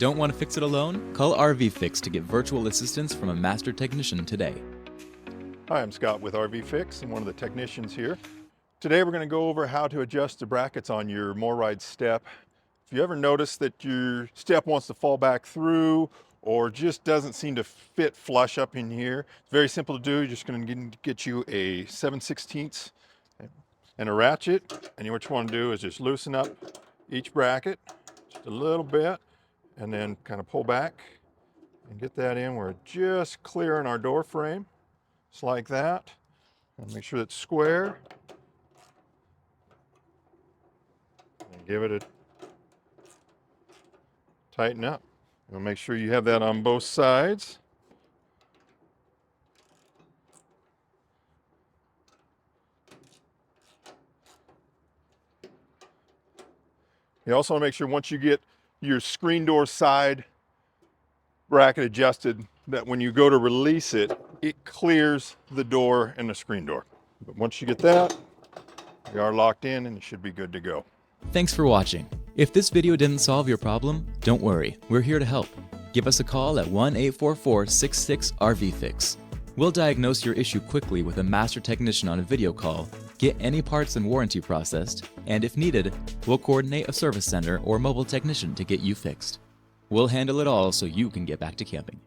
Don't want to fix it alone? Call RVFix to get virtual assistance from a master technician today. Hi, I'm Scott with RVFix and one of the technicians here. Today we're going to go over how to adjust the brackets on your MORryde step. If you ever notice that your step wants to fall back through or just doesn't seem to fit flush up in here, it's very simple to do. You're just going to get you a 7/16 and a ratchet, and what you want to do is just loosen up each bracket just a little bit and then kind of pull back and get that in. We're just clearing our door frame, just like that, and make sure it's square and give it a tighten up. You'll make sure you have that on both sides. You also want to make sure once you get your screen door side bracket adjusted that when you go to release it, it clears the door and the screen door. But once you get that, you are locked in and it should be good to go. Thanks for watching. If this video didn't solve your problem, don't worry, we're here to help. Give us a call at 1-844-66-RVFix. We'll diagnose your issue quickly with a master technician on a video call, get any parts and warranty processed, and if needed, we'll coordinate a service center or mobile technician to get you fixed. We'll handle it all so you can get back to camping.